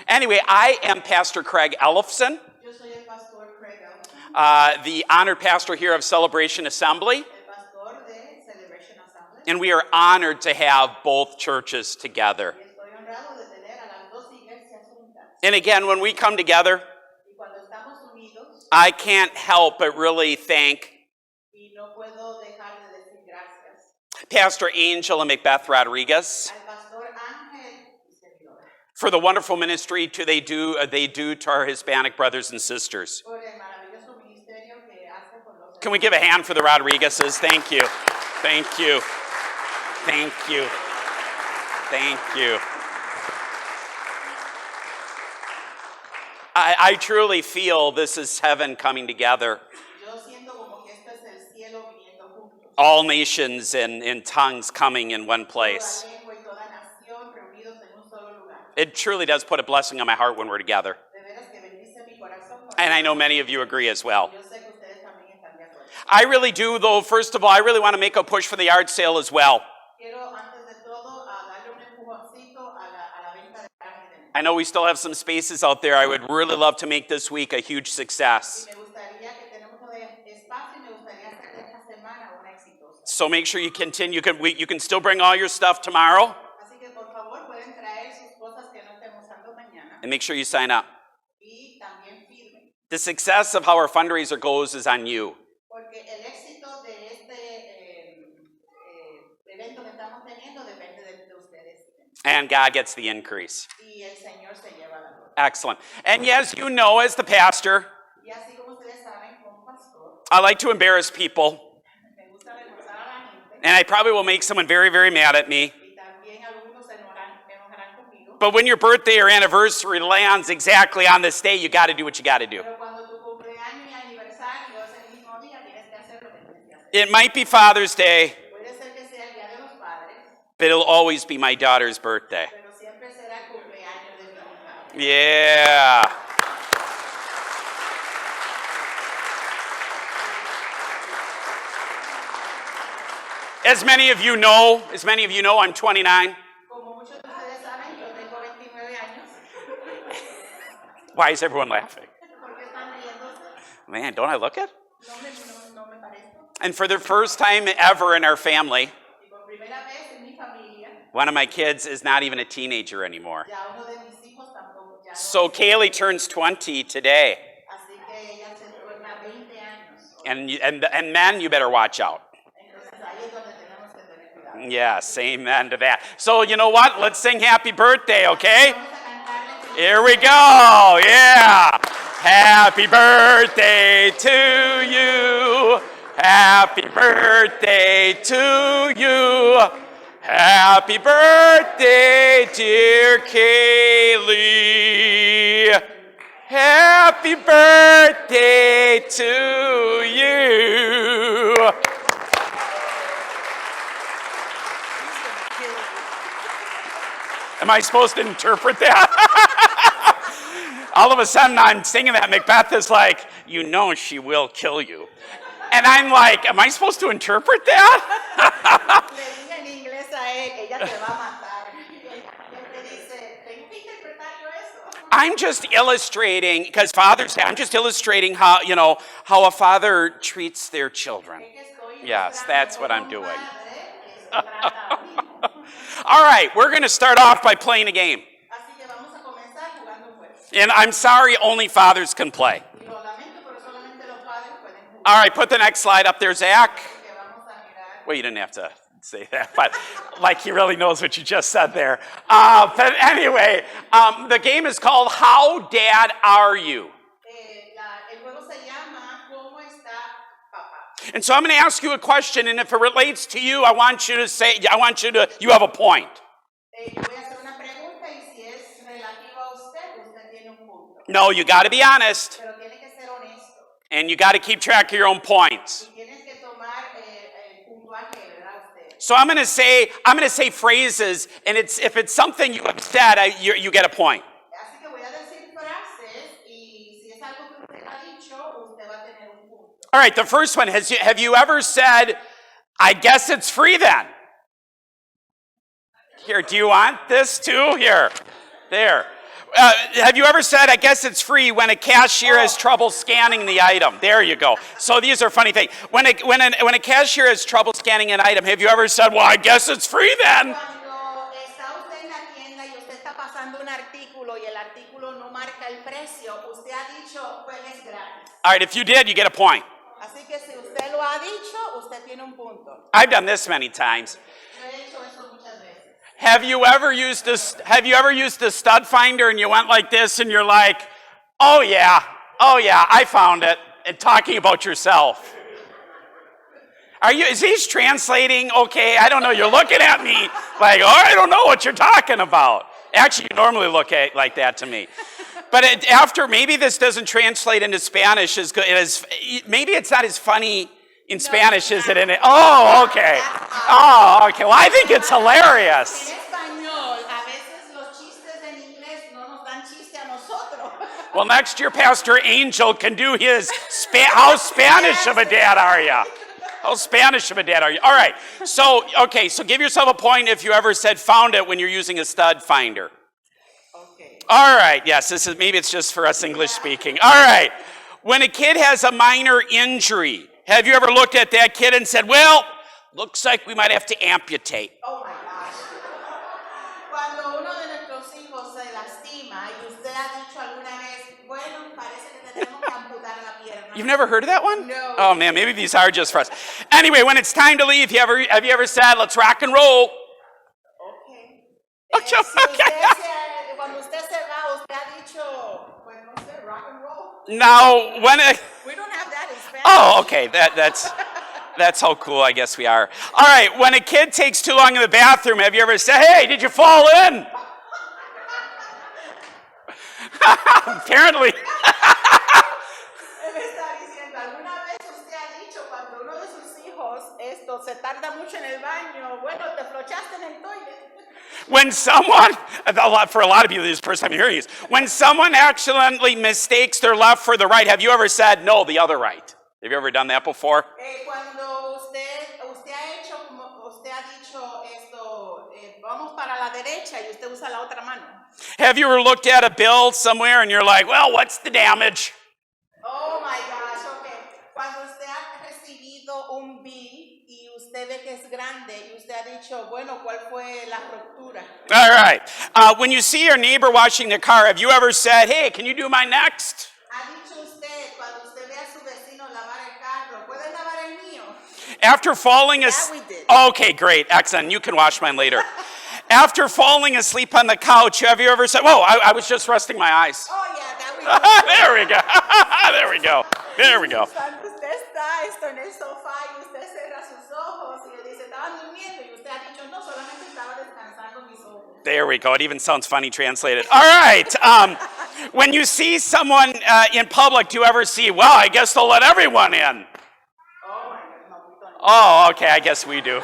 Anyway, I am Pastor Craig Ellefsen, Yo soy el pastor Craig Ellefsen, the honored pastor here of Celebration Assembly, el pastor de Celebration Assembly, and we are honored to have both churches together. y estoy honrado de tener a las dos iglesias juntas. And again, when we come together, Y cuando estamos unidos, I can't help but really thank y no puedo dejar de decir gracias Pastor Angel and Macbeth Rodriguez al pastor Ángel y servidora for the wonderful ministry they do to our Hispanic brothers and sisters. por el maravilloso ministerio que hace con los Can we give a hand for the Rodriguezes? Thank you. Thank you. Thank you. Thank you. I truly feel this is heaven coming together. Yo siento como que esto es el cielo viniendo juntos. All nations and tongues coming in one place. Toda lengua y toda nación reunidos en un solo lugar. It truly does put a blessing on my heart when we're together. De veras que bendice mi corazón. And I know many of you agree as well. Yo sé que ustedes también están de acuerdo. I really do, though, first of all, I really want to make a push for the yard sale as well. Quiero antes de todo darle un empujoncito a la venta de carne de I know we still have some spaces out there. I would really love to make this week a huge success. Y me gustaría que tenemos todavía espacio y me gustaría hacer esta semana una exitosa. So make sure you continue. You can still bring all your stuff tomorrow, Así que por favor pueden traer sus cosas que no estemos usando mañana and make sure you sign up. y también firmen. The success of how our fundraiser goes is on you. Porque el éxito de este evento que estamos teniendo depende de ustedes. And God gets the increase. Y el Señor se lleva la gloria. Excellent. And yes, you know, as the pastor, Y así como ustedes saben, como pastor, I like to embarrass people, me gusta avergonzar a la gente. and I probably will make someone very, very mad at me. Y también algunos se enojarán conmigo. But when your birthday or anniversary lands exactly on this day, you got to do what you got to do. Pero cuando tu cumpleaños y aniversario es el mismo día, tienes que hacer lo que tienes que hacer. It might be Father's Day, Puede ser que sea el Día de los Padres, but it'll always be my daughter's birthday. pero siempre será el cumpleaños de mi hija. Yeah. As many of you know, I'm 29. Como muchos de ustedes saben, yo tengo 29 años. Why is everyone laughing? ¿Por qué están riéndose? Man, don't I look it? No me parezco. And for the first time ever in our family, Y por primera vez en mi familia, one of my kids is not even a teenager anymore. ya uno de mis hijos tampoco ya no. So Kaylee turns 20 today. Así que ella se torna 20 años. And men, you better watch out. Entonces ahí es donde tenemos que tener cuidado. Yes, amen to that. So you know what? Let's sing happy birthday, okay? Vamos a cantarle Here we go. Yeah. Happy birthday to you. Happy birthday to you. Happy birthday, dear Kaylee. Happy birthday to you. Am I supposed to interpret that? All of a sudden, I'm singing that. Macbeth is like, you know she will kill you. And I'm like, am I supposed to interpret that? Le dije en inglés a él, ella te va a matar. Y él me dice, ¿tengo que interpretar yo eso? I'm just illustrating, because Father's Day, I'm just illustrating how, how a father treats their children. Es que estoy Yes, mostrando that's what I'm un doing. padre que se trata a mí. All right, we're going to start off by playing a game. Así que vamos a comenzar jugando un juego. And I'm sorry, only fathers can play. Y lo lamento, pero solamente los padres pueden jugar. All right, put the next slide up there, Zach. Así que vamos a mirar. Well, you didn't have to say that, but like he really knows what you just said there. But anyway, the game is called How Dad Are You? El juego se llama ¿Cómo está papá? And so I'm going to ask you a question, and if it relates to you, I want you to you have a point. Yo voy a hacer una pregunta y si es relativo a usted, usted tiene un punto. No, you got to be honest, Pero tiene que ser honesto. and you got to keep track of your own points. Y tienes que tomar el puntuaje, ¿verdad? Usted. So I'm going to say phrases, and if it's something you have said, you get a point. Así que voy a decir frases y si es algo que usted ha dicho, usted va a tener un punto. All right, the first one, have you ever said, I guess it's free then? Here, do you want this too? Here, there. Have you ever said, I guess it's free when a cashier has trouble scanning the item? There you go. So these are funny things. When a cashier has trouble scanning an item, have you ever said, well, I guess it's free then? Cuando está usted en la tienda y usted está pasando un artículo y el artículo no marca el precio, usted ha dicho, pues es gratis. All right, if you did, you get a point. Así que si usted lo ha dicho, usted tiene un punto. I've done this many times. Yo he hecho eso muchas veces. Have you ever used the stud finder and you went like this and you're like, oh yeah, I found it, and talking about yourself? Is he translating? Okay, I don't know. You're looking at me like, oh, I don't know what you're talking about. Actually, you normally look at like that to me. But maybe this doesn't translate into Spanish as good as, maybe it's not as funny in Spanish as it in it. Oh, okay. Oh, okay. Well, I think it's hilarious. En español, a veces los chistes en inglés no nos dan chiste a nosotros. Well, next year, Pastor Angel can do his, how Spanish of a dad are you? How Spanish of a dad are you? All right. So give yourself a point if you ever said found it when you're using a stud finder. Okay. All right. Yes, maybe it's just for us English speaking. All right. When a kid has a minor injury, have you ever looked at that kid and said, well, looks like we might have to amputate? Oh my gosh. Cuando uno de nuestros hijos se lastima y usted ha dicho alguna vez, bueno, parece que tenemos que amputar la pierna. You've never heard of that one? No. Oh man, maybe these are just for us. Anyway, when it's time to leave, have you ever said, let's rock and roll? Okay. Okay. Cuando usted se va, usted ha dicho, pues no sé, rock and roll. Now, We don't have that in Spanish. oh, okay, that's how cool I guess we are. All right, when a kid takes too long in the bathroom, have you ever said, hey, did you fall in? Apparently. Él está diciendo, ¿alguna vez usted ha dicho cuando uno de sus hijos se tarda mucho en el baño, bueno, te flochaste en el toilet? When someone, for a lot of you, this is the first time you're hearing this, when someone accidentally mistakes their left for the right, have you ever said, no, the other right? Have you ever done that before? Cuando usted ha dicho esto, vamos para la derecha y usted usa la otra mano. Have you ever looked at a bill somewhere and you're like, well, what's the damage? Oh my gosh, okay. Cuando usted ha recibido un bill y usted ve que es grande y usted ha dicho, bueno, ¿cuál fue la ruptura? All right. When you see your neighbor washing their car, have you ever said, hey, can you do my next? Ha dicho usted, cuando usted ve a su vecino lavar el carro, ¿puedes lavar el mío? After falling we did. Okay, great. Excellent. You can wash mine later. After falling asleep on the couch, have you ever said, whoa, I was just resting my eyes? Oh, yeah, that we do. There we go. There we go. There we go. Cuando usted está en el sofá y usted cierra sus ojos y le dice, estaba durmiendo y usted ha dicho, no, solamente estaba descansando mis ojos. There we go. It even sounds funny translated. All right. When you see someone in public, do you ever see, well, I guess they'll let everyone in? Oh, my God, no, we don't. Oh, okay. I guess we do.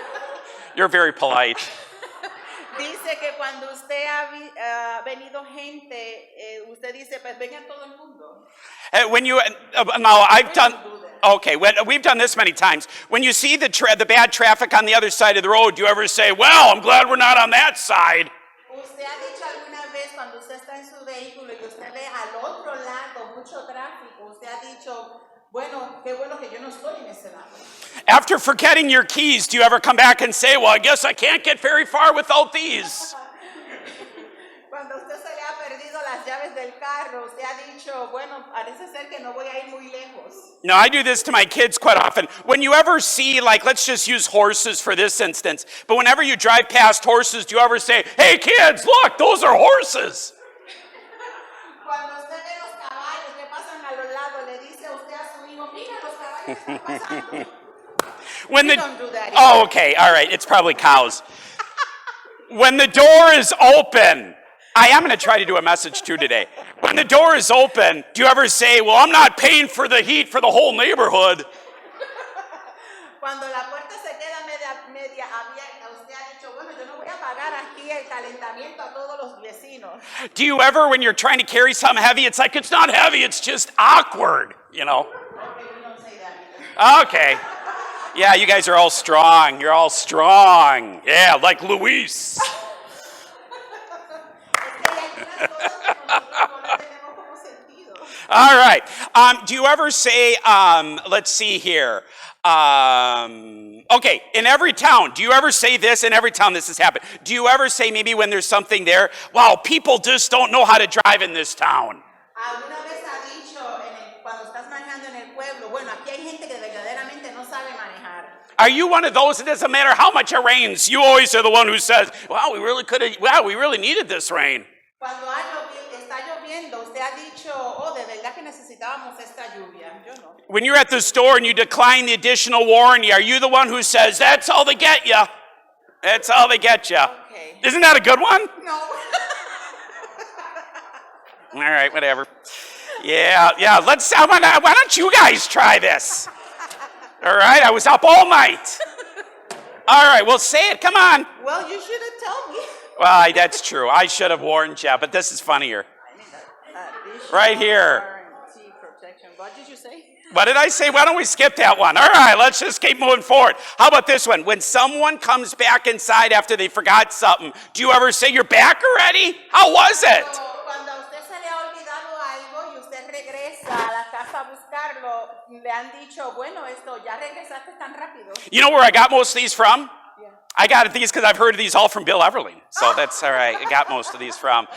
You're very polite. Dice que cuando usted ha venido gente, usted dice, pues venga todo el mundo. When you, now I've done, okay, we've done this many times. When you see the bad traffic on the other side of the road, do you ever say, well, I'm glad we're not on that side? Usted ha dicho alguna vez cuando usted está en su vehículo y usted ve al otro lado mucho tráfico, usted ha dicho, bueno, qué bueno que yo no estoy en ese lado. After forgetting your keys, do you ever come back and say, well, I guess I can't get very far without these? Cuando usted se le ha perdido las llaves del carro, usted ha dicho, bueno, parece ser que no voy a ir muy lejos. No, I do this to my kids quite often. When you ever see, like, let's just use horses for this instance, but whenever you drive past horses, do you ever say, hey kids, look, those are horses? Cuando usted ve los caballos que pasan a los lados, le dice a usted a su hijo, mira, los caballos están pasando. When We the, don't do that here. oh, okay, all right, it's probably cows. When the door is open, I am going to try to do a message too today. When the door is open, do you ever say, well, I'm not paying for the heat for the whole neighborhood? Cuando la puerta se queda media abierta, usted ha dicho, bueno, yo no voy a pagar aquí el calentamiento a todos los vecinos. Do you ever, when you're trying to carry something heavy, it's like, it's not heavy, it's just awkward, you know? Okay, we don't say that either. Okay. Yeah, you guys are all strong. You're all strong. Yeah, like Luis. Es que hay algunas cosas que All right. Do you ever say, let's see here. Okay, in every town, do you ever say this? In every town this has happened. Do you ever say maybe when there's something there, wow, people just don't know how to drive in this town? ¿Alguna vez ha dicho cuando estás manejando en el pueblo, bueno, aquí hay gente que verdaderamente no sabe manejar? Are you one of those? It doesn't matter how much it rains. You always are the one who says, wow, we really needed this rain. Cuando está lloviendo, usted ha dicho, oh, de verdad que necesitábamos esta lluvia. Yo no. When you're at the store and you decline the additional warranty, are you the one who says, that's all they get you? That's all they get you. Okay. Isn't that a good one? No. All right, whatever. Yeah. Why don't you guys try this? All right, I was up all night. All right, well, say it. Come on. Well, you should have told me. Well, that's true. I should have warned you, but this is funnier. Right here. Protection. What did you say? What did I say? Why don't we skip that one? All right, let's just keep moving forward. How about this one? When someone comes back inside after they forgot something, do you ever say, you're back already? How was it? Cuando a usted se le ha olvidado algo y usted regresa a la casa a buscarlo, le han dicho, bueno, ya regresaste tan rápido. You know where I got most of these from? Yeah. I got these because I've heard these all from Bill Everling. So that's all right. I got most of these from.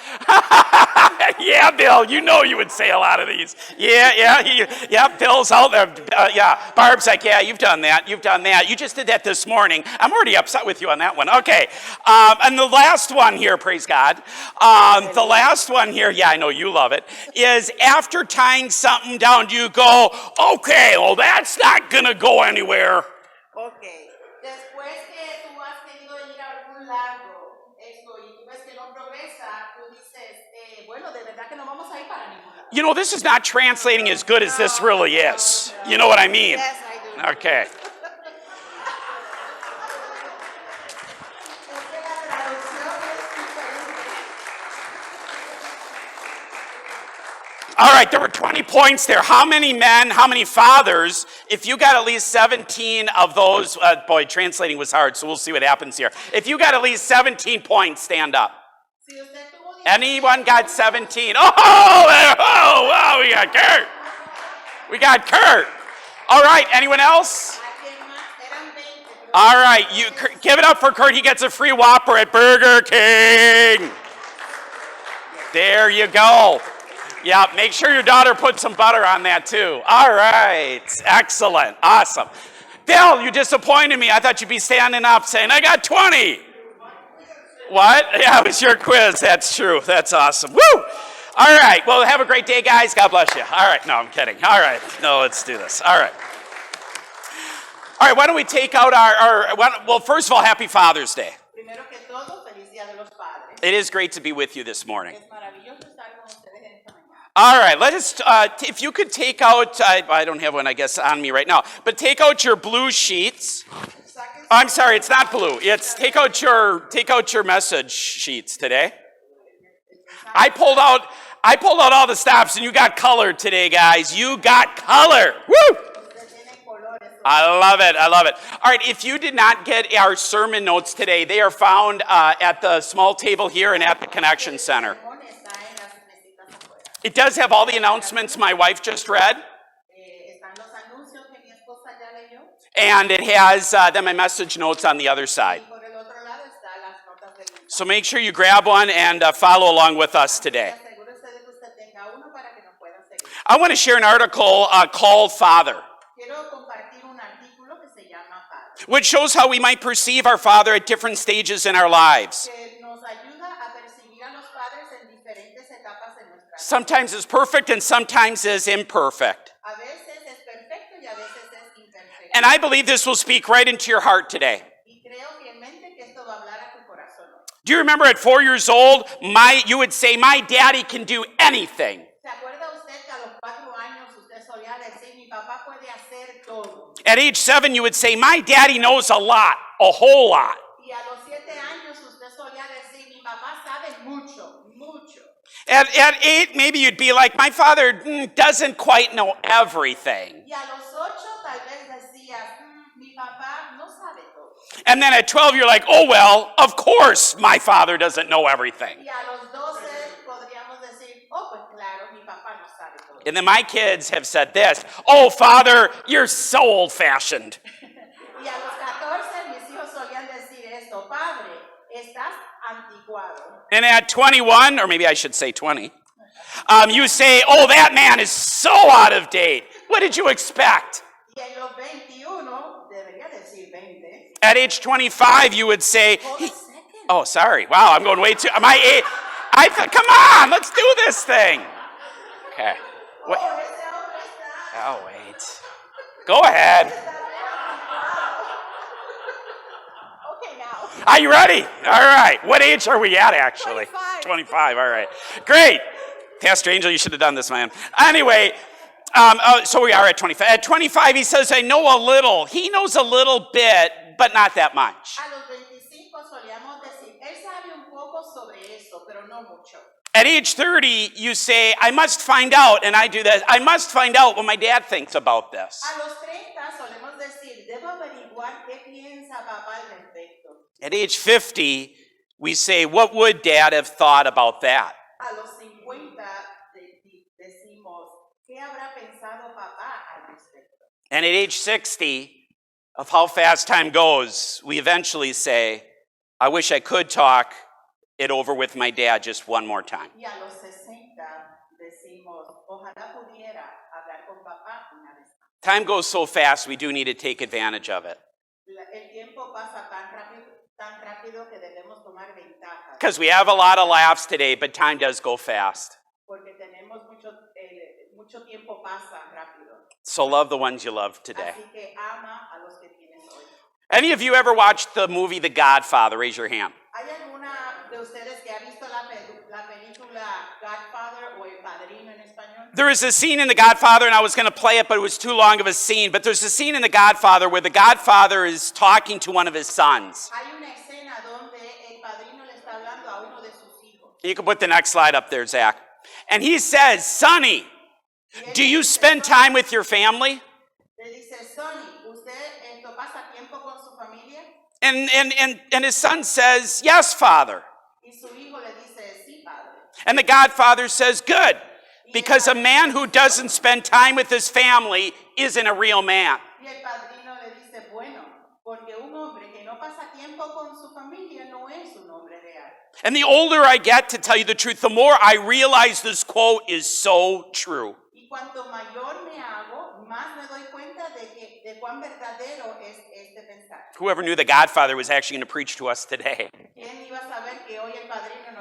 Yeah, Bill, you know you would say a lot of these. Yeah, Bill's out there. Yeah, Barb's like, yeah, you've done that. You just did that this morning. I'm already upset with you on that one. Okay, and the last one here, praise God. The last one here, yeah, I know you love it, is after tying something down, do you go, okay, well, that's not going to go anywhere. Okay. Después que tú has querido ir a algún lado, y tú ves que no progresa, tú dices, bueno, de verdad que no vamos a ir para ningún lado. You know, this is not translating as good as this really is. You know what I mean? Yes, I do. Okay. All right, there were 20 points there. How many men, how many fathers, if you got at least 17 of those, boy, translating was hard, so we'll see what happens here. If you got at least 17 points, stand up. Anyone got 17? Oh, wow, we got Kurt. All right, anyone else? All right, you give it up for Kurt. He gets a free Whopper at Burger King. There you go. Yeah, make sure your daughter puts some butter on that too. All right, excellent, awesome. Bill, you disappointed me. I thought you'd be standing up saying, I got 20. What? Yeah, it was your quiz. That's true. That's awesome. Woo! All right, well, have a great day, guys. God bless you. All right, no, I'm kidding. All right, no, let's do this. All right. All right, why don't we take out well, first of all, happy Father's Day. Primero que todo, feliz Día de los Padres. It is great to be with you this morning. Es maravilloso estar con ustedes en esta mañana. All right, let us, if you could take out, I don't have one, I guess, on me right now, but take out your blue sheets. I'm sorry, it's not blue. It's take out your message sheets today. I pulled out all the stops, and you got color today, guys. You got color. Woo! I love it. All right, if you did not get our sermon notes today, they are found at the small table here and at the Connection Center. It does have all the announcements my wife just read. And it has then my message notes on the other side. So make sure you grab one and follow along with us today. I want to share an article called Father, which shows how we might perceive our Father at different stages in our lives. Sometimes it's perfect and sometimes it's imperfect. And I believe this will speak right into your heart today. Do you remember at 4 years old, you would say, my daddy can do anything. At age 7, you would say, my daddy knows a lot, a whole lot. At 8, maybe you'd be like, my father doesn't quite know everything. And then at 12, you're like, oh, well, of course my father doesn't know everything. mi papá no sabe todo. And then my kids have said this, oh, Father, you're so old-fashioned. Y a los 14 mis hijos solían decir esto, padre, estás anticuado. And at 21, or maybe I should say 20, you say, oh, that man is so out of date. What did you expect? Y en los 21, debería decir 20. At age 25, you would say, Hold a second. oh, sorry. Wow, I'm going way too, come on, let's do this thing. Okay. What? Oh, ese hombre está, Oh, wait. Go ahead. está anticuado. Okay, now. Are you ready? All right. What age are we at, actually? 25. 25, all right. Great. Pastor Angel, you should have done this, man. Anyway, so we are at 25. At 25, he says, I know a little. He knows a little bit, but not that much. A los 25 solíamos decir, él sabe un poco sobre eso, pero no mucho. At age 30, you say, I must find out, and I do that. I must find out what my dad thinks about this. A los 30 solemos decir, debo averiguar qué piensa papá al respecto. At age 50, we say, what would dad have thought about that? A los 50 decimos, ¿qué habrá pensado papá al respecto? And at age 60, of how fast time goes, we eventually say, I wish I could talk it over with my dad just one more time. Y a los 60 decimos, ojalá pudiera hablar con papá una vez más. Time goes so fast, we do need to take advantage of it. El tiempo pasa tan rápido que debemos tomar ventaja. Because we have a lot of laughs today, but time does go fast. Porque tenemos mucho tiempo pasa rápido. So love the ones you love today. Así que ama a los que tienes hoy. Any of you ever watched the movie The Godfather? Raise your hand. ¿Hay alguna de ustedes que ha visto la película Godfather o El Padrino en español? There is a scene in The Godfather, and I was going to play it, but it was too long of a scene. But there's a scene in The Godfather where the Godfather is talking to one of his sons. Hay una escena donde el padrino le está hablando a uno de sus hijos. You can put the next slide up there, Zach. And he says, Sonny, do you spend time with your family? Le dice, Sonny, ¿usted pasa tiempo con su familia? And his son says, yes, father. Y su hijo le dice, sí, padre. And the Godfather says, good, because a man who doesn't spend time with his family isn't a real man. Y el padrino le dice, bueno, porque un hombre que no pasa tiempo con su familia no es un hombre real. And the older I get, to tell you the truth, the more I realize this quote is so true. Y cuanto mayor me hago, más me doy cuenta de cuán verdadero es este pensar. Whoever knew the Godfather was actually going to preach to us today. ¿Quién iba a saber que hoy el padrino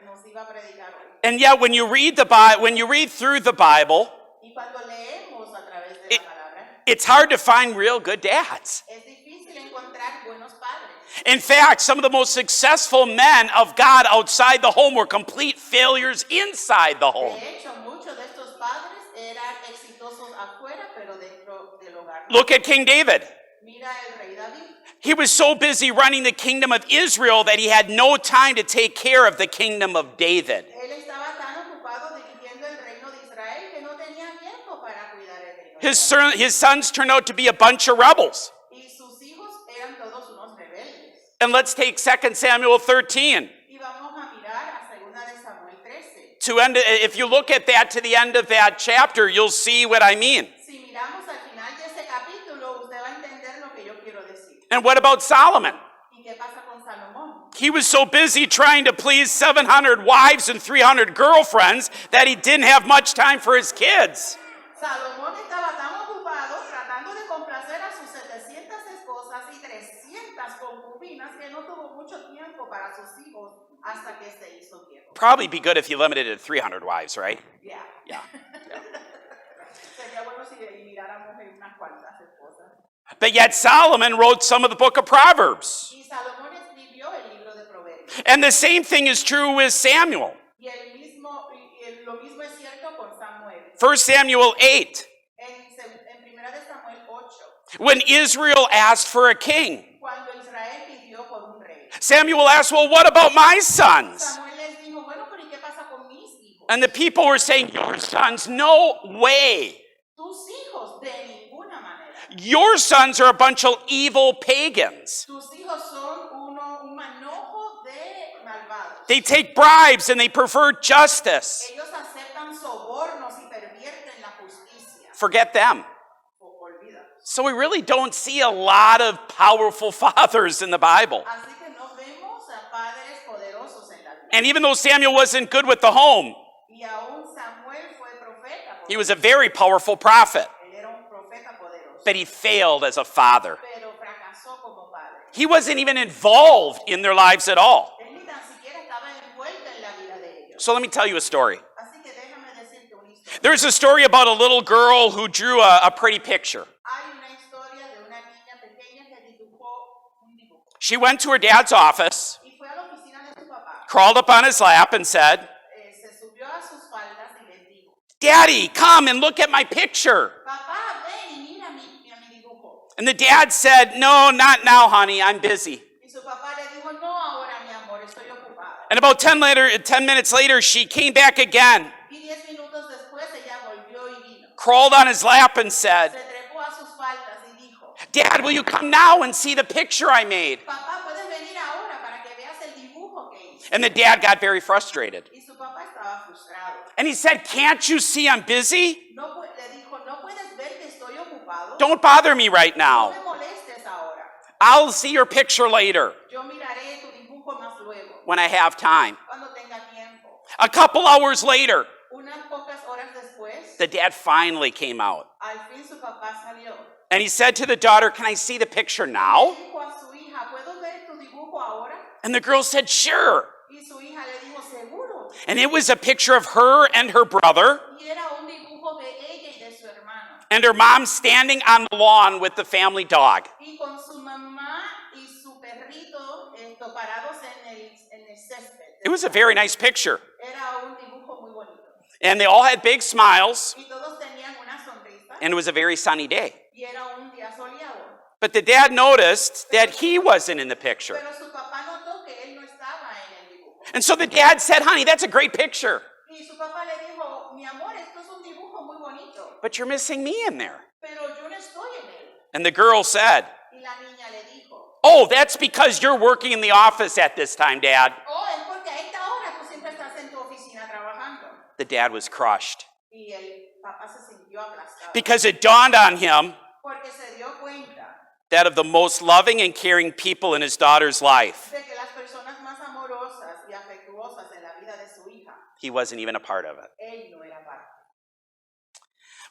nos iba a predicar hoy? And yet, when you read through the Bible, Y cuando leemos a través de la palabra, it's hard to find real good dads. es difícil encontrar buenos padres. In fact, some of the most successful men of God outside the home were complete failures inside the home. De hecho, muchos de estos padres eran exitosos afuera, pero dentro del hogar. Look at King David. Mira el rey David. He was so busy running the kingdom of Israel that he had no time to take care of the kingdom of David. Él estaba tan ocupado dirigiendo el reino de Israel que no tenía tiempo para cuidar el reino. His sons turned out to be a bunch of rebels. Y sus hijos eran todos unos rebeldes. And let's take 2 Samuel 13. Y vamos a mirar a 2 de Samuel 13. If you look at that to the end of that chapter, you'll see what I mean. Si miramos al final de ese capítulo, usted va a entender lo que yo quiero decir. And what about Solomon? ¿Y qué pasa con Salomón? He was so busy trying to please 700 wives and 300 girlfriends that he didn't have much time for his kids. Salomón estaba tan ocupado tratando de complacer a sus 700 esposas y 300 concubinas que no tuvo mucho tiempo para sus hijos hasta que se hizo viejo. Probably be good if you limited it to 300 wives, right? Yeah. Yeah. Sería bueno si miráramos en unas cuantas esposas. But yet Solomon wrote some of the book of Proverbs. Y Salomón escribió el libro de Proverbios. And the same thing is true with Samuel. Y lo mismo es cierto con Samuel. 1 Samuel 8. En primera de Samuel 8, When Israel asked for a king, cuando Israel pidió por un rey, Samuel asked, well, what about my sons? Samuel les dijo, bueno, pero ¿y qué pasa con mis hijos? And the people were saying, your sons, no way. Tus hijos, de ninguna manera. Your sons are a bunch of evil pagans. Tus hijos son un manojo de malvados. They take bribes and they pervert justice. Ellos aceptan sobornos y pervierten la justicia. Forget them. Olvídalo. So we really don't see a lot of powerful fathers in the Bible. Así que no vemos a padres poderosos en la Biblia. And even though Samuel wasn't good with the home, Y aún Samuel fue profeta. he was a very powerful prophet. Él era un profeta poderoso. But he failed as a father. Pero fracasó como padre. He wasn't even involved in their lives at all. Él ni tan siquiera estaba envuelto en la vida de ellos. So let me tell you a story. Así que déjame decirte una historia. There's a story about a little girl who drew a pretty picture. Hay una historia de una niña pequeña que dibujó un dibujo. She went to her dad's office, Y fue a la oficina de su papá. crawled up on his lap and said, Se subió a sus faldas y les dijo, "Daddy, come and look at my picture." papá, ven y mira mi dibujo. And the dad said, "No, not now, honey, I'm busy." Y su papá le dijo, no ahora, mi amor, estoy ocupado. And about 10 minutes later, she came back again, Y 10 minutos después ella volvió y vino. crawled on his lap and said, Se trepó a sus faldas y dijo, "Dad, will you come now and see the picture I made?" papá, puedes venir ahora para que veas el dibujo que hice. And the dad got very frustrated. Y su papá estaba frustrado. And he said, "Can't you see I'm busy? Le dijo, ¿no puedes ver que estoy ocupado? Don't bother me right No now. me molestes ahora. I'll see your picture later Yo miraré tu dibujo más luego, when I have time." cuando tenga tiempo. A couple hours later, Unas pocas horas después, the dad finally came out. al fin su papá salió. And he said to the daughter, "Can I see the picture now?" Dijo a su hija, ¿puedo ver tu dibujo ahora? And the girl said, "Sure." Y su hija le dijo, seguro. And it was a picture of her and her brother Y era un dibujo de ella y de su hermano. and her mom standing on the lawn with the family dog. Y con su mamá y su perrito parados en el césped. It was a very nice picture. Era un dibujo muy bonito. And they all had big smiles, Y todos tenían una sonrisa. and it was a very sunny day. Y era un día soleado. But the dad noticed that he wasn't in the picture. Pero su papá notó que él no estaba en el dibujo. And so the dad said, "Honey, that's a great picture, Y su papá le dijo, mi amor, esto es un dibujo muy bonito. but you're missing me in there." Pero yo no estoy en él. And the girl said, Y la niña le dijo, "Oh, that's because you're working in the office at this time, Dad." oh, es porque a esta hora tú siempre estás en tu oficina trabajando. The dad was crushed Y el papá se sintió aplastado. because it dawned on him Porque se dio cuenta that of the most loving and caring people in his daughter's life, de que las personas más amorosas y afectuosas en la vida de su hija, he wasn't even a part of it. él no era parte.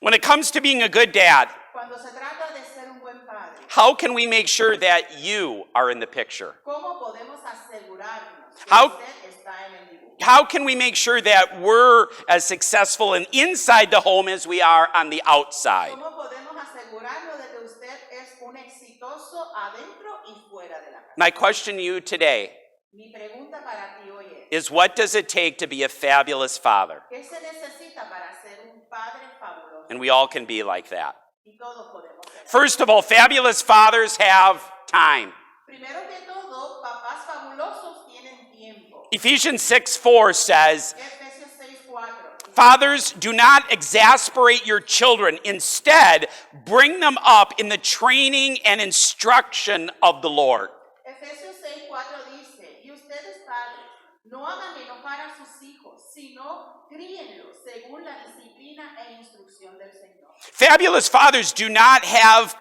When it comes to being a good dad, Cuando se trata de ser un buen padre, how can we make sure that you are in the picture? ¿cómo podemos asegurarnos que How- usted está en el dibujo? How can we make sure that we're as successful and inside the home as we are on the outside? ¿Cómo podemos asegurarnos de que usted es un exitoso adentro y fuera de la casa? My question to you today Mi pregunta para ti hoy es, is, what does it take to be a fabulous father? ¿qué se necesita para ser un padre fabuloso? And we all can be like that. Y todos podemos ser. First of all, fabulous fathers have time. Primero que todo, papás fabulosos tienen tiempo. Ephesians 6:4 says, Efesios 6:4. "Fathers, do not exasperate your children. Instead, bring them up in the training and instruction of the Lord." Efesios 6:4 dice, y ustedes padres, no hagan enojar a sus hijos, sino críenlos según la disciplina e instrucción del Señor. Fabulous fathers do not have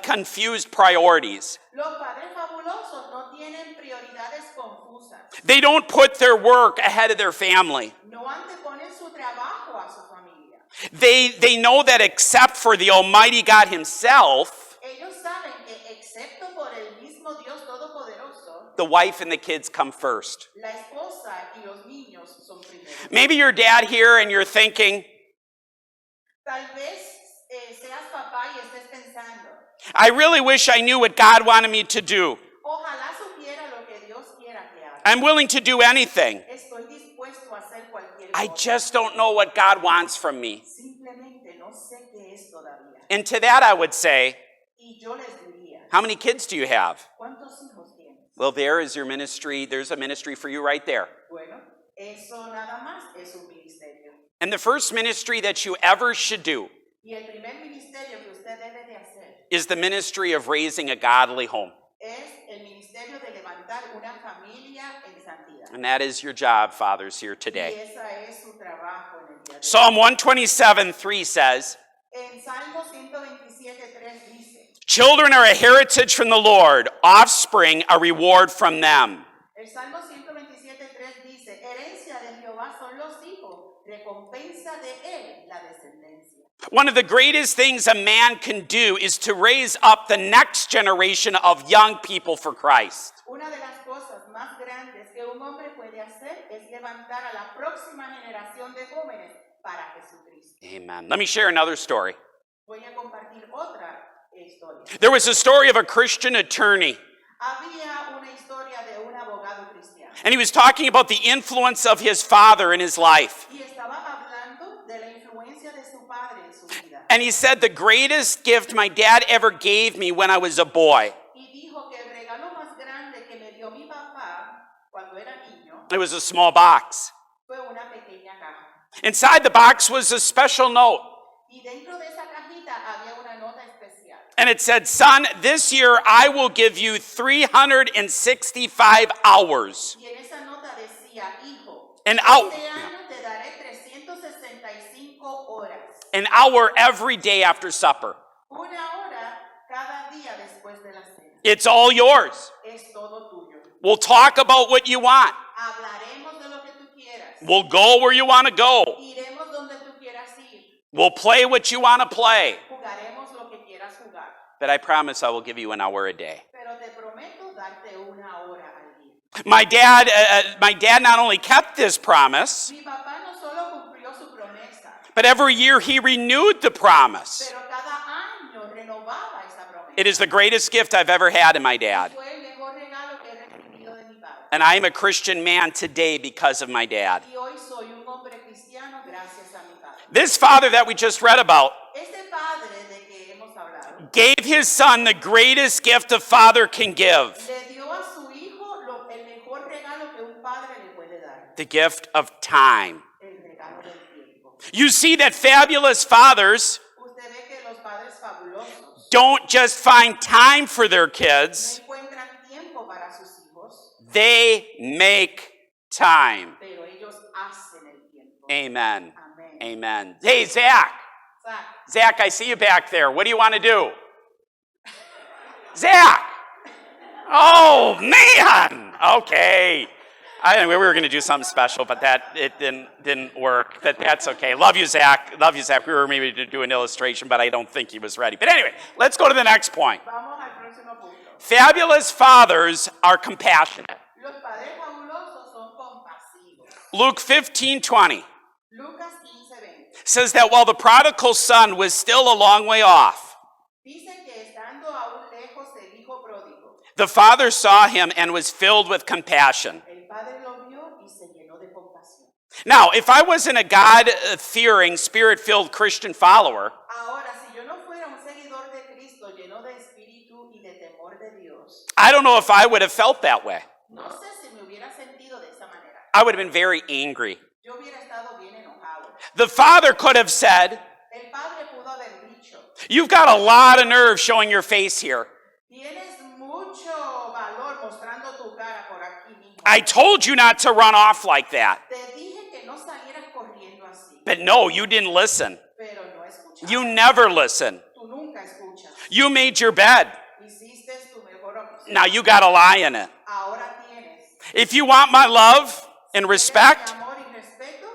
confused priorities. Los padres fabulosos no tienen prioridades confusas. They don't put their work ahead of their family. No anteponen su trabajo a su familia. They know that except for the Almighty God Himself, Ellos saben que excepto por el mismo Dios Todopoderoso, the wife and the kids come first. la esposa y los niños son primero. Maybe you're dad here and you're thinking, Tal vez seas papá y estés pensando, "I really wish I knew what God wanted me to do. ojalá supiera lo que Dios quiera que haga. I'm willing to do anything. Estoy dispuesto a hacer cualquier I cosa. just don't know what God wants from me." Simplemente no sé qué es todavía. And to that I would say, Y yo les diría, how many kids do you have? ¿cuántos hijos tienes? Well, there is your ministry. There's a ministry for you right there. Bueno, eso nada más es un ministerio. And the first ministry that you ever should do Y el primer ministerio que usted debe de hacer is the ministry of raising a godly home. es el ministerio de levantar una familia en santidad. And that is your job, fathers, here Y today. esa es su trabajo en el día Psalm 127:3 says, En Salmo 127:3 dice, children are a heritage from the Lord, offspring a reward from them. el Salmo 127:3 dice, herencia de Jehová son los hijos, recompensa de él la descendencia. One of the greatest things a man can do is to raise up the next generation of young people for Christ. Una de las cosas más grandes que un hombre puede hacer es levantar a la próxima generación de jóvenes para Jesucristo. Amen. Let me share another story. Voy a compartir otra historia. There was a story of a Christian attorney, Había una historia de un abogado cristiano and he was talking about the influence of his father in his life. y estaba hablando de la influencia de su padre en su vida. And he said, the greatest gift my dad ever gave me when I was a boy, Y dijo que el regalo más grande que me dio mi papá cuando era niño it was a small box. fue una pequeña caja. Inside the box was a special note, Y dentro de esa cajita había una nota especial. and it said, son, this year I will give you 365 hours. Y en esa nota decía, hijo, An hour, este año te daré 365 horas. an hour every day after supper. Una hora cada día después de la cena. It's all yours. Es todo tuyo. We'll talk about what you want. Hablaremos de lo que tú quieras. We'll go where you want to go. Iremos donde tú quieras ir. We'll play what you want to play. Jugaremos lo que quieras jugar. But I promise I will give you an hour a day. Pero te prometo darte una hora al día. My dad not only kept this promise, Mi papá no solo cumplió su promesa, but every year he renewed the promise. pero cada año renovaba esa promesa. It is the greatest gift I've ever had in my dad. Fue el mejor regalo que he recibido de mi padre. And I am a Christian man today because of my dad. Y hoy soy un hombre cristiano gracias a mi padre. This father that we just read about Este padre de que hemos hablado gave his son the greatest gift a father can give, le dio a su hijo el mejor regalo que un padre le puede dar, the gift of time. el regalo del tiempo. You see that fabulous fathers Usted ve que los padres fabulosos don't just find time for their no kids, encuentran tiempo para sus hijos, they make time. pero ellos hacen el tiempo. Amen. Amén. Amen. Hey, Zach. Zach, I see you back there. What do you want to do? Zach! Oh, man! Okay. I think we were going to do something special, but it didn't work. That's okay. Love you, Zach. Love you, Zach. We were maybe to do an illustration, but I don't think he was ready. But anyway, let's go to the next point. Vamos al próximo punto. Fabulous fathers are compassionate. Los padres fabulosos son compasivos. Luke 15:20 Lucas 15:20 says that while the prodigal son was still a long way off, dice que estando aún lejos el hijo pródigo, the father saw him and was filled with compassion. el padre lo vio y se llenó de compasión. Now, if I wasn't a God-fearing, spirit-filled Christian follower, Ahora, si yo no fuera un seguidor de Cristo lleno de espíritu y de temor de Dios, I don't know if I would have felt that way. no sé si me hubiera sentido de esa manera. I would have been very angry. Yo hubiera estado bien enojado. The father could have said, El padre pudo haber dicho, you've got a lot of nerve showing your face here. tienes mucho valor mostrando tu cara por aquí mismo. I told you not to run off like that. Te dije que no salieras corriendo así, But no, you didn't listen. pero no escuchaste. You never listen. Tú nunca escuchas. You made your bed. Hiciste tu mejor opción. Now you got to lie in it. Ahora tienes. If you want my love and respect, Mi amor y respeto,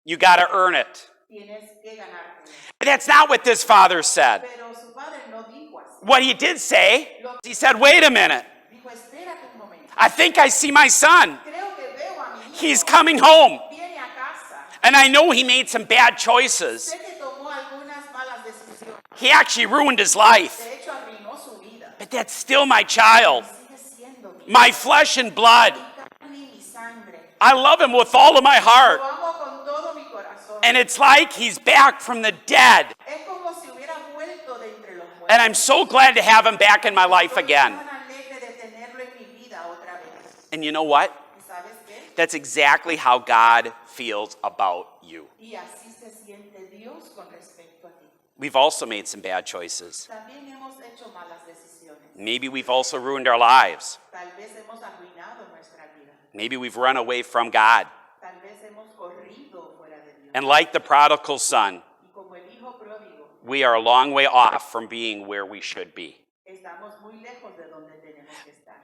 you got to earn it. tienes que ganarte. But that's not what this father said. Pero su padre no dijo así. What he did say, he said, wait a minute. Dijo, espérate un momento. I think I see my son. Creo que veo a mi hijo. He's coming home. Viene a casa. And I know he made some bad choices. Sé que tomó algunas malas decisiones. He actually ruined his life. De hecho, arruinó su vida. But that's still my child, Sigue siendo mi my flesh and blood. carne y mi sangre. I love him with all of my heart. Lo amo con todo mi corazón. And it's like he's back from the dead. Es como si hubiera vuelto de entre los muertos. And I'm so glad to have him back in my life again. Estoy tan alegre de tenerlo en mi vida otra vez. And you know what? ¿Y sabes qué? That's exactly how God feels about you. Y así se siente Dios con respecto a ti. We've also made some bad choices. También hemos hecho malas decisiones. Maybe we've also ruined our lives. Tal vez hemos arruinado nuestra vida. Maybe we've run away from God. Tal vez hemos corrido fuera de Dios. And like the prodigal son, Y como el hijo pródigo, we are a long way off from being where we should be. estamos muy lejos de donde tenemos que estar.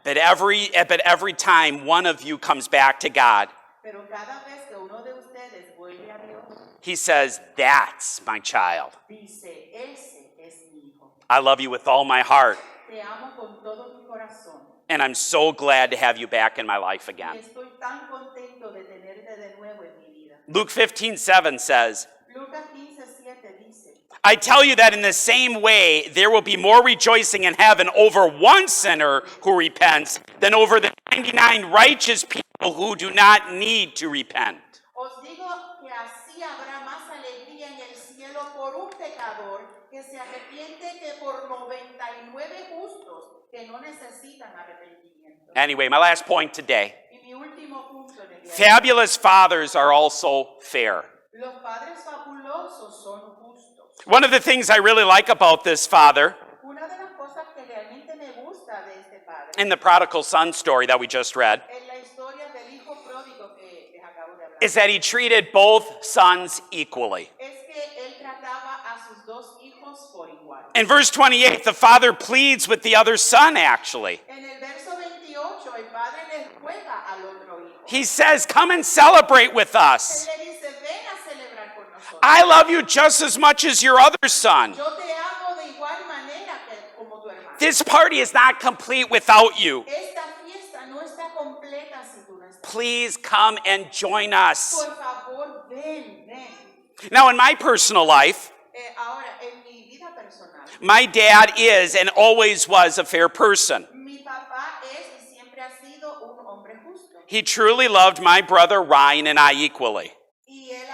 But every time one of you comes back to God, Pero cada vez que uno de ustedes vuelve a Dios, he says, that's my child. dice, ese es mi hijo. I love you with all my heart. Te amo con todo mi corazón. And I'm so glad to have you back in my life Y again. estoy tan contento de tenerte de nuevo en mi vida. Luke 15:7 says, Lucas 15:7 dice, I tell you that in the same way, there will be more rejoicing in heaven over one sinner who repents than over the 99 righteous people who do not need to repent. os digo que así habrá más alegría en el cielo por un pecador que se arrepiente que por 99 justos que no necesitan arrepentimiento. Anyway, my last point today. Y mi último punto en el día de hoy. Fabulous fathers are also fair. Los padres fabulosos son justos. One of the things I really like about this father Una de las cosas que realmente me gusta de este padre in the prodigal son story that we just read en la historia del hijo pródigo que les acabo de hablar is that he treated both sons equally. es que él trataba a sus dos hijos por igual. In verse 28, the father pleads with the other son, actually. En el verso 28 el padre le juega al otro hijo. He says, come and celebrate with Él us. le dice, ven a celebrar con nosotros. I love you just as much as your other son. Yo te amo de igual manera que como tu hermano. This party is not complete without you. Esta fiesta no está completa si tú no estás. Please come and join us. Por favor, ven, ven. Now, in my personal life, Ahora, en mi vida personal, my dad is and always was a fair person. mi papá es y siempre ha sido un hombre justo. He truly loved my brother Ryan and I equally. Y él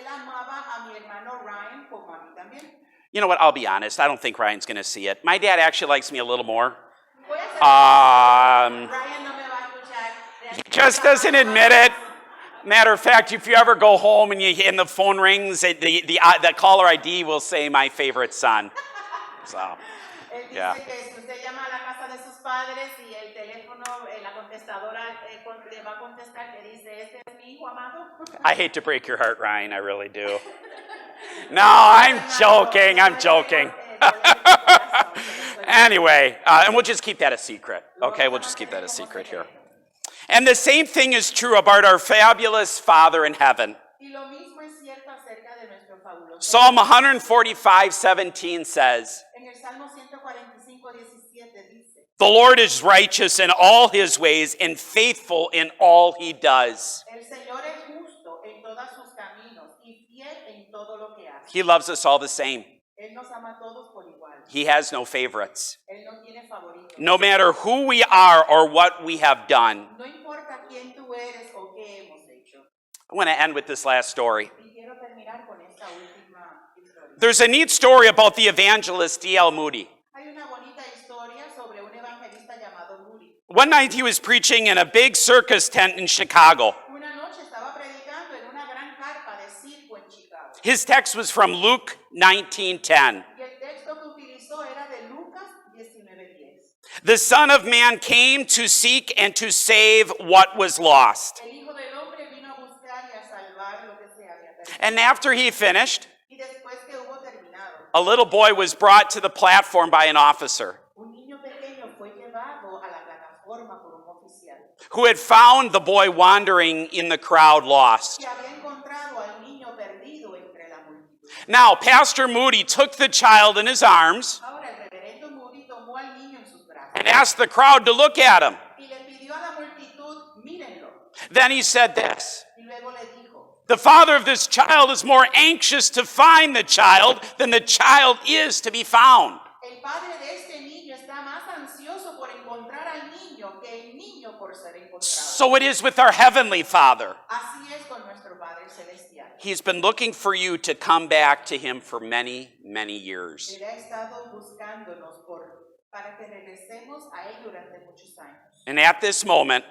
amaba a mi hermano Ryan como a mí también. You know what? I'll be honest. I don't think Ryan's going to see it. My dad actually likes me a little more. Voy a hacer- Um, Ryan no me va a escuchar. he just doesn't admit it. Matter of fact, if you ever go home and the phone rings, the caller ID will say my favorite son. So, Él dice yeah. que si usted llama a la casa de sus padres y el teléfono, la contestadora le va a contestar que dice, este es mi hijo amado. I hate to break your heart, Ryan. I really do. No, I'm joking. I'm joking. Anyway, and we'll just keep that a secret. Okay, we'll just keep that a secret here. And the same thing is true about our fabulous Father in heaven. Y lo mismo es cierto acerca de nuestro fabuloso. Psalm 145:17 says, En el Salmo 145:17 dice, the Lord is righteous in all his ways and faithful in all he does. el Señor es justo en todos sus caminos y fiel en todo lo que hace. He loves us all the same. Él nos ama a todos por igual. He has no favorites. Él no tiene favoritos. No matter who we are or what we have done. No importa quién tú eres o qué hemos hecho. I want to end with this last story. Y quiero terminar con esta última historia. There's a neat story about the evangelist D.L. Moody. Hay una bonita historia sobre un evangelista llamado Moody. One night he was preaching in a big circus tent in Chicago. Una noche estaba predicando en una gran carpa de circo en Chicago. His text was from Luke 19:10. Y el texto que utilizó era de Lucas 19:10. The Son of Man came to seek and to save what was lost. El Hijo del Hombre vino a buscar y a salvar lo que se había perdido. And after he finished, Y después que hubo terminado, a little boy was brought to the platform by an officer un niño pequeño fue llevado a la plataforma por un oficial who had found the boy wandering in the crowd lost. que había encontrado al niño perdido entre la multitud. Now, Pastor Moody took the child in his arms Ahora el reverendo Moody tomó al niño en sus brazos and asked the crowd to look at him. y le pidió a la multitud, mírenlo. Then he said this, Y luego le dijo, the father of this child is more anxious to find the child than the child is to be found. el padre de este niño está más ansioso por encontrar al niño que el niño por ser encontrado. So it is with our Heavenly Father. Así es con nuestro Padre Celestial. He's been looking for you to come back to him for many, many years. Él ha estado buscándonos para que regresemos a Él durante muchos años. And at this moment,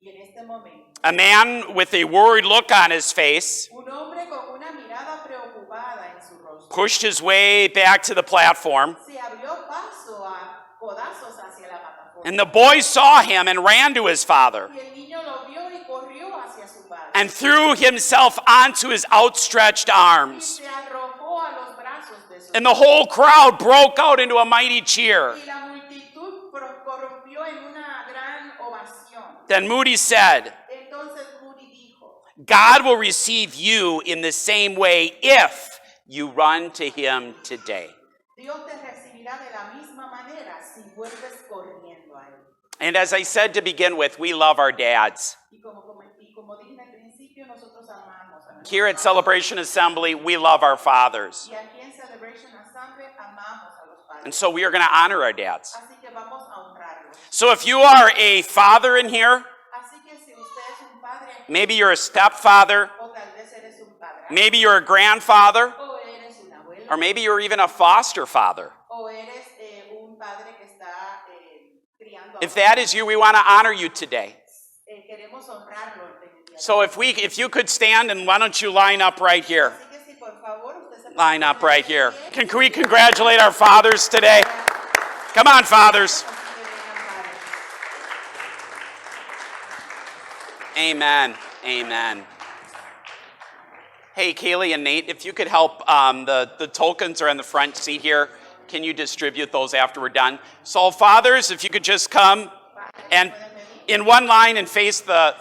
Y en este momento, a man with a worried look on his face un hombre con una mirada preocupada en su rostro pushed his way back to the platform, se abrió paso a codazos hacia la plataforma. and the boy saw him and ran to his father. Y el niño lo vio y corrió hacia su padre. and threw himself onto his outstretched y arms. se arrojó a los brazos de su And the whole crowd broke out into a mighty cheer. y la multitud corrompió en una gran ovación. Then Moody said, Entonces Moody dijo, God will receive you in the same way if you run to him today. Dios te recibirá de la misma manera si vuelves corriendo a él. And as I said to begin with, we love our dads. Y como dije al principio, nosotros amamos a nuestros Here at padres. Celebration Assembly, we love our fathers. Y aquí en Celebration Assembly amamos a los padres. And so we are going to honor our dads. Así que vamos a honrarlos. So if you are a father in here, Así que si usted es un padre aquí, maybe you're a stepfather, o tal vez eres un padre, maybe you're a grandfather, o eres un abuelo, or maybe you're even a foster father. o eres un padre que está criando a If that is you, we want to honor you today. queremos honrarlo en el día de So hoy. if you could stand, and why don't you line up right here? Así que si por favor usted se Line up right here. Can Can we congratulate our fathers today? Come on, fathers. Amen. Amen. Hey, Kaylee and Nate, if you could help, the tokens are in the front seat here. Can you distribute those after we're done? So, fathers, if you could just come and in one line and face the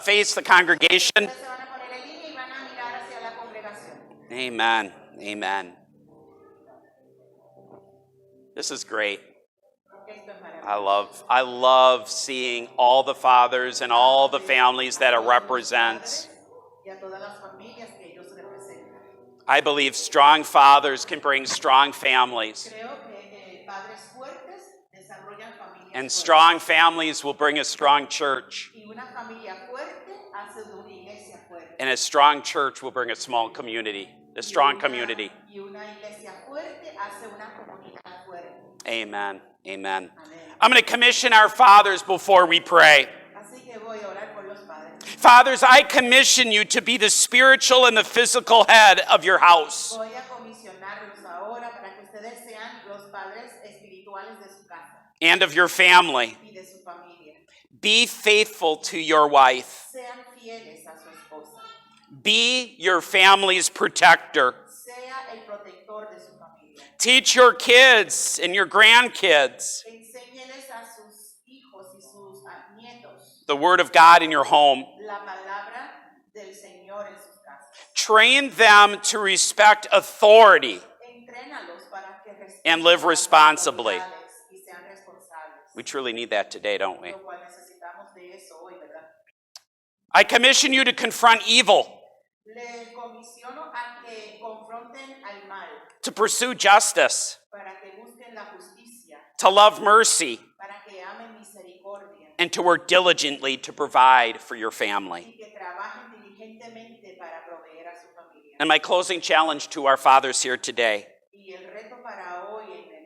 congregation. Se van a poner en línea y van a mirar hacia la congregación. Amen. Amen. This is great. Esto es maravilloso. I love seeing all the fathers and all the families that it represents. Y a todas las familias que ellos representan. I believe strong fathers can bring strong families, Creo que padres fuertes desarrollan familias and fuertes. strong families will bring a strong church, Y una familia fuerte hace de una iglesia fuerte. and a strong church will bring a small community, a strong community. Y una iglesia fuerte hace una comunidad fuerte. Amen. Amen. Amén. I'm going to commission our fathers before we pray. Así que voy a orar por los padres. Fathers, I commission you to be the spiritual and the physical head of your house. Voy a comisionarlos ahora para que ustedes sean los padres espirituales de su casa And of your family. y de su familia. Be faithful to your wife. Sean fieles a su esposa. Be your family's protector. Sea el protector de su familia. Teach your kids and your grandkids Enséñeles a sus hijos y sus nietos the word of God in your home. la palabra del Señor en sus casas. Train them to respect authority Entrénalos para que respeten and live a las responsibly. autoridades y sean responsables. We truly need that today, don't we? Lo cual necesitamos de eso hoy, ¿verdad? I commission you to confront evil, Le comisiono a que confronten al mal, to pursue justice, para que busquen la justicia, to love mercy, para que amen misericordia and to work diligently to provide for your family. y que trabajen diligentemente para proveer a su familia. And my closing challenge to our fathers here today, Y el reto para hoy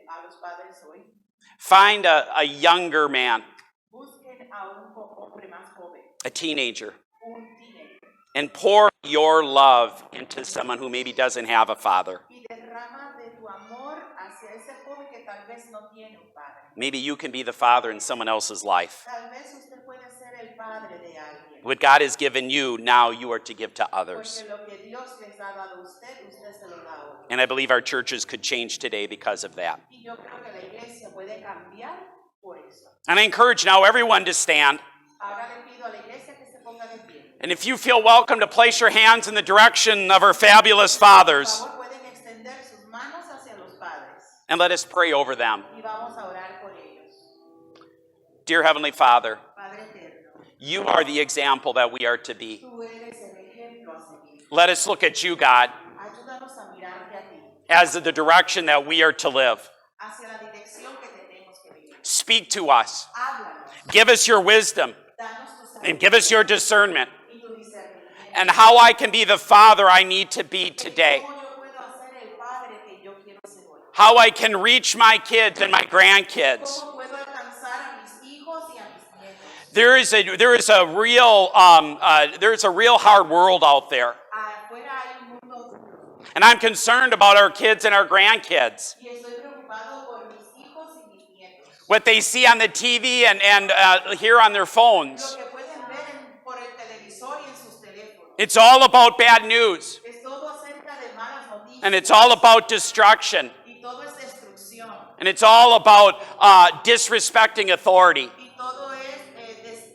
a los padres hoy, find a younger man, busquen a un hombre más joven, a teenager, un teenager, and pour your love into someone who maybe doesn't have a father. y derrama de tu amor hacia ese joven que tal vez no tiene un padre. Maybe you can be the father in someone else's life. Tal vez usted puede ser el padre de alguien. What God has given you, now you are to give to others. Porque lo que Dios les ha dado a usted, usted se lo da a otro. And I believe our churches could change today because of that. Y yo creo que la iglesia puede cambiar por eso. And I encourage now everyone to stand. Ahora le pido a la iglesia que se ponga de pie. And if you feel welcome to place your hands in the direction of our fabulous Por fathers, favor, pueden extender sus manos hacia los padres. and let us pray over them. Y vamos a orar por ellos. Dear Heavenly Father, Padre eterno, you are the example that we are to be. tú eres el ejemplo a seguir. Let us look at you, God, Ayúdanos a mirarte a ti, as the direction that we are to live. hacia la dirección que tenemos que vivir. Speak to us. Háblanos, Give us your wisdom danos tu and give us your sabiduría discernment y tu discernimiento. and how I can be the father I need to be today. ¿Cómo yo puedo hacer el padre que yo quiero ser hoy? How I can reach my kids and my grandkids. ¿Cómo puedo alcanzar a mis hijos y a mis nietos? There is a real hard world out there. Afuera hay un mundo duro And I'm concerned about our kids and our grandkids. y estoy preocupado por mis hijos y mis nietos. What they see on the TV and hear on their Lo phones. que pueden ver por el televisor y en sus teléfonos. It's all about bad news. Es todo acerca de malas noticias. And it's all about destruction. Y todo es destrucción. And it's all about disrespecting authority. Y todo es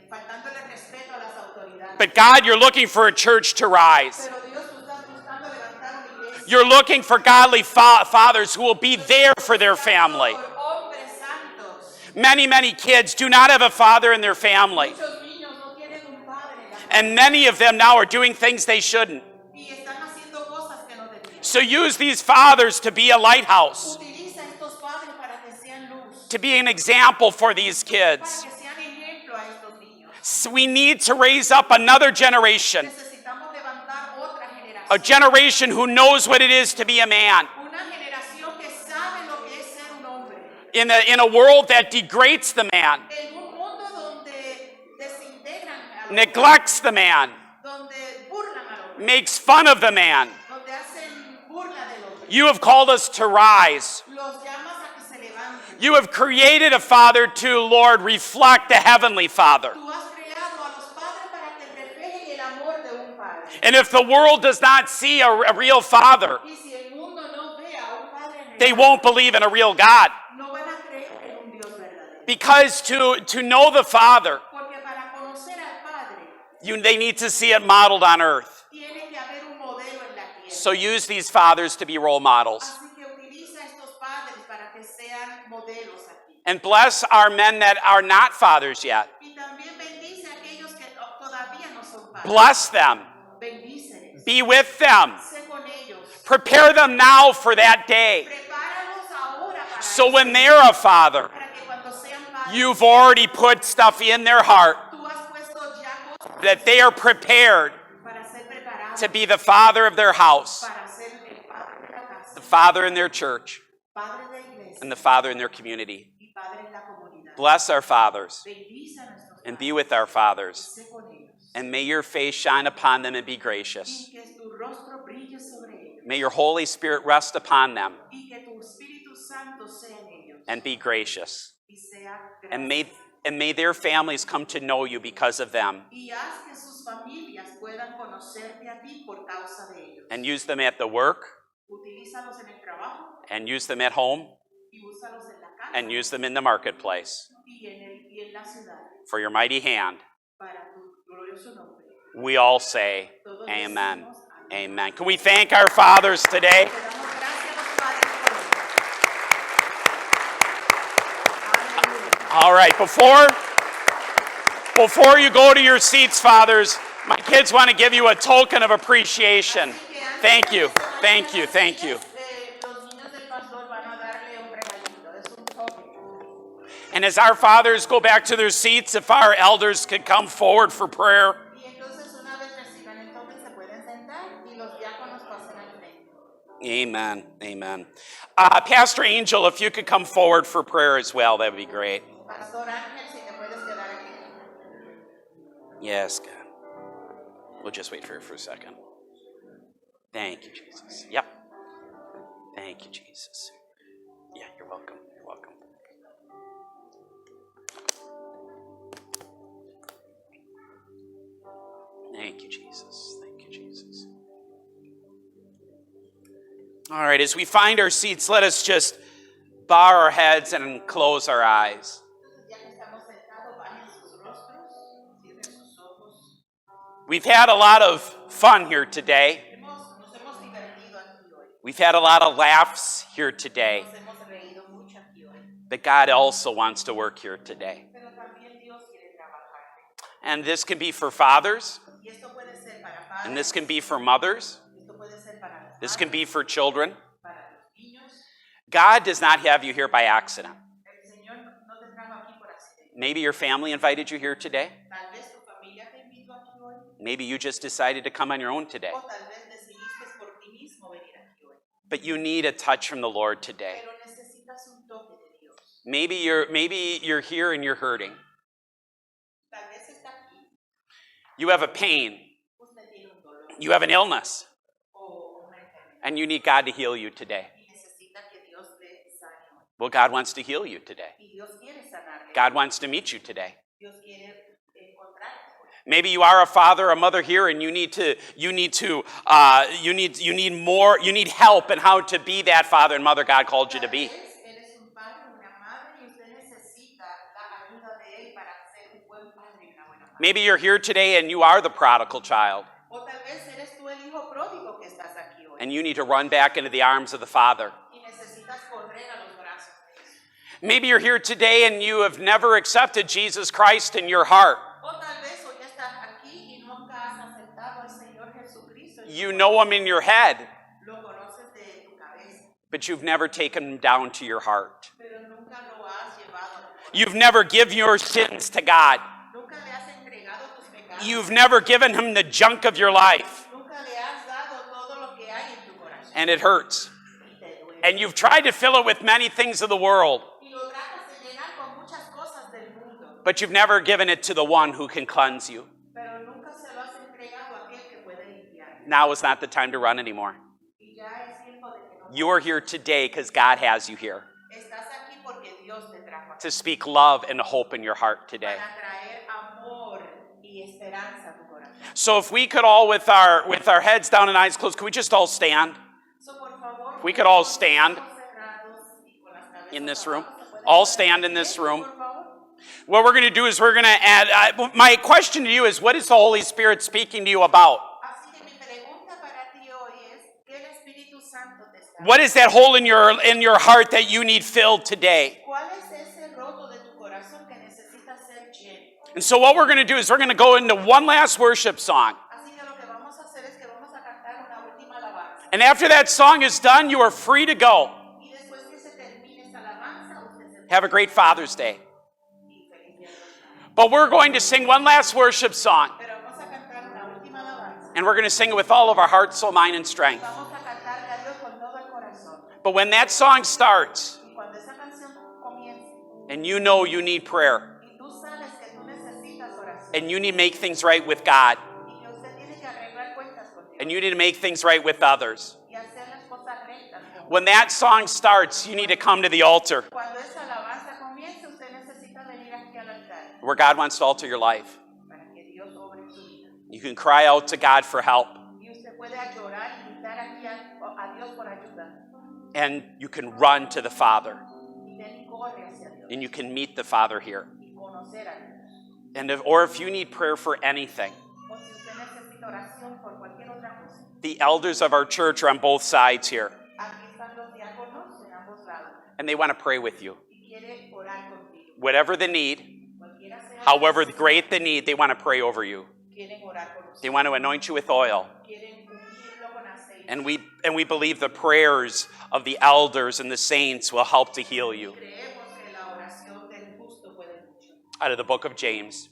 faltándole respeto a las autoridades. But God, you're looking for a church to rise. Pero Dios, tú estás buscando levantar una iglesia. You're looking for godly fathers who will be there for their family. Por hombres santos. Many kids do not have a father in their family. Muchos niños no tienen un padre en la And many of them now are doing things they shouldn't. y están haciendo cosas que no debían. So use these fathers to be a lighthouse, Utiliza estos padres para que sean luz, to be an example for these para kids. que sean ejemplo a estos niños. So we need to raise up another generation, Necesitamos levantar otra generación. a generation who knows what it is to be a man. Una generación que sabe lo que es ser un hombre. In a world that degrades the man, En un mundo donde desintegran al hombre, neglects the man, donde burlan al hombre, makes fun of the man. donde hacen burla del hombre. You have called us to rise. Los llamas a que se levanten. You have created a father to, Lord, reflect the heavenly Father. Tú has creado a los padres para que reflejen el amor de un padre. And if the world does not see a real father, Y si el mundo no ve a un padre they real, won't believe in a real God. no van a creer en un Dios verdadero. Because to know the Father, Porque para conocer al Padre, they need to see it modeled on earth. tiene que haber un modelo en la tierra. So use these fathers to be role models. Así que utiliza estos padres para que sean modelos aquí. And bless our men that are not fathers yet. Y también bendice a aquellos que todavía no son padres. Bless them. Bendíceles. Be with them. Sé con ellos. Prepare them now for that day. Prepáralos ahora para So eso, when they're a father, para que cuando sean padres, you've already put stuff in their heart tú has puesto ya cosas that they are prepared para ser preparados, to be the father of their house, para ser el padre de la casa, the father in their church, padre de iglesia and the father in their community. y padre en la comunidad. Bless our fathers Bendice a nuestros and padres, be with our fathers. sé con ellos. And may your face shine upon them and be gracious. Y que tu rostro brille sobre ellos. May your Holy Spirit rest upon them Y que tu Espíritu Santo sea en ellos. and be gracious. Y sea And gracias. may their families come to know you because of them. Y haz que sus familias puedan conocerte a ti por causa de ellos. And use them at the work, Utilízalos en el trabajo and use them at home, y úsalos en la casa and use them in the marketplace. y en la ciudad For your mighty hand, para tu glorioso nombre. we all say, Todos Amen. decimos amén. Amen. Can we thank our fathers today? Te damos gracias a los padres por hoy. Aleluya. All right, before you go to your seats, fathers, my kids want to give you a token of appreciation. Así que antes Thank de you, que se vayan thank a you, las thank you. sillas, los niños del pastor van a darle un regalito, es un toque. And as our fathers go back to their seats, if our elders could come forward for prayer. Y entonces una vez reciban el toque se pueden sentar y los diáconos pasen al frente. Amen, amen. Pastor Angel, if you could come forward for prayer as well, that would be great. Pastor Ángel, si te puedes quedar aquí. Yes, God. We'll just wait for you for a second. Thank you, Jesus. Yep. Thank you, Jesus. Yeah, you're welcome. You're welcome. Thank you, Jesus. Thank you, Jesus. All right, as we find our seats, let us just bow our heads and close our eyes. Entonces, ya que estamos sentados, bajen sus rostros, cierren sus ojos. We've had a lot of fun here today. Nos hemos divertido aquí hoy. We've had a lot of laughs here today. Nos hemos reído mucho aquí hoy. But God also wants to work here today. Pero también Dios quiere trabajar. And this can be for fathers, Y esto puede ser para padres. and this can be for mothers, Esto puede ser para los this padres, can be for children. para los niños. God does not have you here by accident. El Señor no te trajo aquí por accidente. Maybe your family invited you here today. Tal vez tu familia te invitó aquí hoy. Maybe you just decided to come on your own today. O tal vez decidiste por ti mismo venir aquí hoy. But you need a touch from the Lord today. Pero necesitas un toque de Dios. Maybe you're here and you're hurting. Tal vez está aquí. You have a pain. Usted tiene un dolor You have an illness. o una enfermedad. And you need God to heal you today. Y necesita que Dios le sane hoy. Well, God wants to heal you today. Y Dios quiere sanarle. God wants to meet you today. Dios quiere encontrarte hoy. Maybe you are a father or a mother here, and you need help in how to be that father and mother God called you to be. Eres un padre, una madre, y usted necesita la ayuda de él para ser un buen padre y una buena madre. Maybe you're here today and you are the prodigal child, O tal vez eres tú el hijo pródigo que estás aquí hoy and you need to run back into the arms of the Father. y necesitas correr a los brazos de Jesús. Maybe you're here today and you have never accepted Jesus Christ in your heart. O tal vez hoy estás aquí y nunca has aceptado al Señor Jesucristo. You know him in your head, Lo conoces de tu cabeza, but you've never taken him down to your heart. pero nunca lo has llevado a tu corazón. You've never given your sins to God. Nunca le has entregado tus pecados. You've never given him the junk of your life, Nunca le has dado todo lo que hay en tu corazón. and it hurts. Y te duele. And you've tried to fill it with many things of the world, Y lo tratas de llenar con muchas cosas del mundo, but you've never given it to the one who can cleanse you. pero nunca se lo has entregado a aquel que puede limpiar. Now is not the time to run anymore. Y ya es tiempo de que no. You are here today because God has you here Estás aquí porque Dios te trajo aquí to speak love and hope in your heart today. para traer amor y esperanza a tu corazón. So if we could all, with our heads down and eyes closed, could we just all stand So, por favor, we could all stand ojos cerrados y con las cabezas in this room? abajo, se pueden All poner stand de in this pie, room. por favor. What we're going to do is we're going to add, my question to you is, what is the Holy Spirit speaking to you about? Así que mi pregunta para ti hoy es, ¿qué el Espíritu Santo te está? What is that hole in your heart that you need filled today? ¿Cuál es ese roto de tu corazón que necesita ser lleno? And so what we're going to do is we're going to go into one last worship song. Así que lo que vamos a hacer es que vamos a cantar una última alabanza. And after that song is done, you are free to go. Y después que se termine esta alabanza, usted se Have a great Father's Day. y feliz día de los Padres. But we're going to sing one last worship song. Pero vamos a cantar una última alabanza. And we're going to sing it with all of our heart, soul, mind, and strength. Vamos a cantarle a Dios con todo el corazón. But when that song starts, Y cuando esa canción comience, and you know you need prayer, y tú sabes que tú necesitas oración, and you need to make things right with God, y que usted tiene que arreglar cuentas con Dios, and you need to make things right with others, y hacer las cosas rectas con when that song starts, you need to come to the altar Cuando esa alabanza comience, usted necesita venir aquí al altar where God wants to alter your life. para que Dios obre en su vida. You can cry out to God for help, Y usted puede llorar y gritar aquí a Dios por ayuda. and you can run to the Father, Y ven y corre hacia Dios and you can meet the Father here. y conocer a Dios. And or if you need prayer for anything, O si usted necesita oración por cualquier otra cosa, the elders of our church are on both sides here, aquí están los diáconos en ambos lados and they want to pray with you. y quiere orar contigo. Whatever the need, Cualquiera sea however great the need, they want to pray over you. quieren orar por They usted. want to anoint you with oil. Quieren ungirlo con aceite. And we believe the prayers of the elders and the saints will help to heal you. Creemos que la oración del justo puede mucho. Out of the book of James.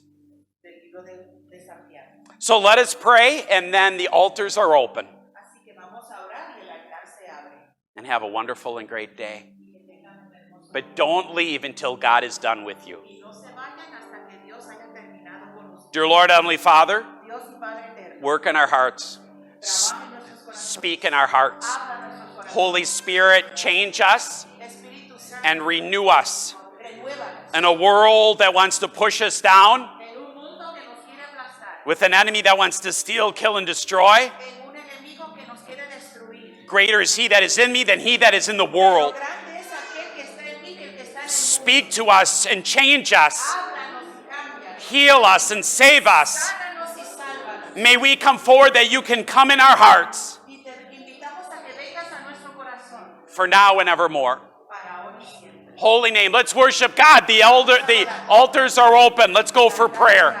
Del libro de Santiago. So let us pray, and then the altars are open. Así que vamos a orar y el altar se abre. And have a wonderful and great day. Y que tengan un hermoso But don't leave until God is done with you. Y no se vayan hasta que Dios haya terminado con ustedes. Dear Lord, Heavenly Father, Dios y Padre eterno, work in our hearts. trabaja en nuestros corazones. Speak in our hearts. Habla en nuestros corazones. Holy Spirit, change us Espíritu Santo, and renew us. renuévanos. In a world that wants to push us down, En un mundo que nos quiere aplastar. with an enemy that wants to steal, kill, and destroy, En un enemigo que nos quiere destruir. greater is he that is in me than he that is in the world. Lo grande es aquel que está en mí que el que está en el mundo. Speak to us and change us. Háblanos y cámbianos. Heal us and save us. Sánanos y sálvanos. May we come forward that you can come in our hearts Y te invitamos a que vengas a nuestro corazón for now and evermore. para ahora y siempre. Holy name. Let's worship God. The altars are open. Let's go for prayer.